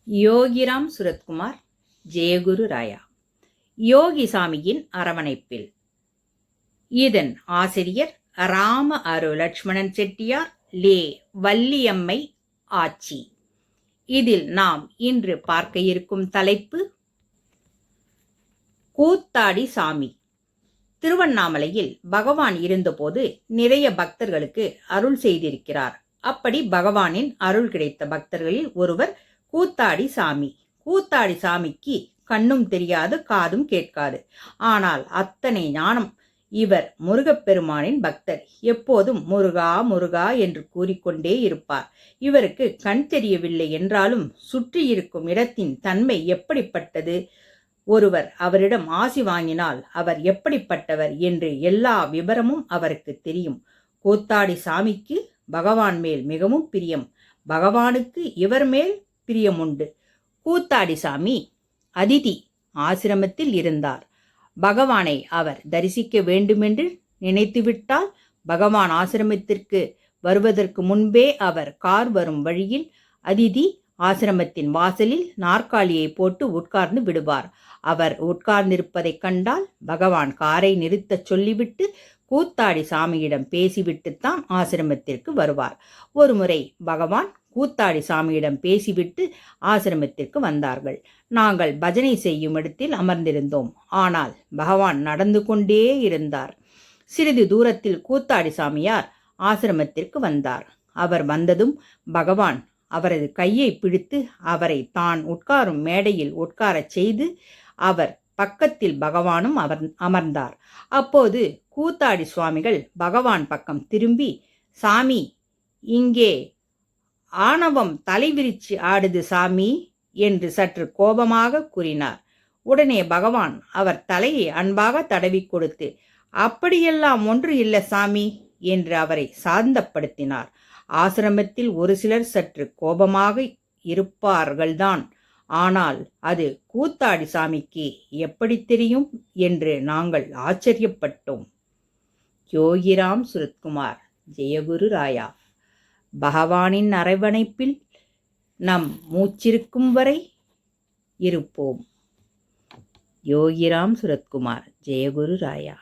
யோகிராம் சுரத்குமார், ஜெயகுரு ராயா. யோகிசாமியின் அரவணைப்பில். இதன் ஆசிரியர் ராம அரு லட்சுமணன் செட்டியார், லே வள்ளியம்மை ஆச்சி. இதில் நாம் இன்று பார்க்க இருக்கும் தலைப்பு கூத்தாடி சாமி. திருவண்ணாமலையில் பகவான் இருந்தபோது நிறைய பக்தர்களுக்கு அருள் செய்திருக்கிறார். அப்படி பகவானின் அருள் கிடைத்த பக்தர்களில் ஒருவர் கூத்தாடி சாமி. கூத்தாடி சாமிக்கு கண்ணும் தெரியாது, காதும் கேட்காது. ஆனால் அத்தனை ஞானம். இவர் முருகப்பெருமானின் பக்தர். எப்போதும் முருகா முருகா என்று கூறிக்கொண்டே இருப்பார். இவருக்கு கண் தெரியவில்லை என்றாலும் சுற்றி இருக்கும் இடத்தின் தன்மை எப்படிப்பட்டது, ஒருவர் அவரிடம் ஆசி வாங்கினால் அவர் எப்படிப்பட்டவர் என்று எல்லா விபரமும் அவருக்கு தெரியும். கூத்தாடி சாமிக்கு பகவான் மேல் மிகவும் பிரியம். பகவானுக்கு இவர் மேல் பிரியமுண்டு. கூத்தாடி சாமி அதிதி ஆசிரமத்தில் இருந்தார். பகவானை அவர் தரிசிக்க வேண்டுமென்று நினைத்துவிட்டால் பகவான் ஆசிரமத்திற்கு வருவதற்கு முன்பே அவர் கார் வரும் வழியில் அதிதி ஆசிரமத்தின் வாசலில் நாற்காலியை போட்டு உட்கார்ந்து விடுவார். அவர் உட்கார்ந்திருப்பதைக் கண்டால் பகவான் காரை நிறுத்தச் சொல்லிவிட்டு கூத்தாடி சாமியிடம் பேசிவிட்டுத்தான் ஆசிரமத்திற்கு வருவார். ஒருமுறை பகவான் கூத்தாடி சாமியிடம் பேசிவிட்டு ஆசிரமத்திற்கு வந்தார்கள். நாங்கள் பஜனை செய்யும் இடத்தில் அமர்ந்திருந்தோம். ஆனால் பகவான் நடந்து கொண்டே இருந்தார். சிறிது தூரத்தில் கூத்தாடி சாமியார் ஆசிரமத்திற்கு வந்தார். அவர் வந்ததும் பகவான் அவரது கையை பிடித்து அவரை தான் உட்காரும் மேடையில் உட்காரச் செய்து அவர் பக்கத்தில் பகவானும் அமர்ந்தார். அப்போது கூத்தாடி சுவாமிகள் பகவான் பக்கம் திரும்பி, சாமி, இங்கே ஆணவம் தலைவிரிச்சு ஆடுது சாமி என்று சற்று கோபமாக கூறினார். உடனே பகவான் அவர் தலையை அன்பாக தடவி கொடுத்து, அப்படியெல்லாம் ஒன்று இல்லை சாமி என்று அவரை சாந்தப்படுத்தினார். ஆசிரமத்தில் ஒரு சிலர் சற்று கோபமாக இருப்பார்கள்தான். ஆனால் அது கூத்தாடி சாமிக்கு எப்படி தெரியும் என்று நாங்கள் ஆச்சரியப்பட்டோம். யோகிராம் சுரத்குமார், ஜெயகுரு ராயா. பகவானின் அரவணைப்பில் நம் மூச்சிருக்கும் வரை இருப்போம். யோகிராம் சுரத்குமார், ஜெயகுரு ராயா.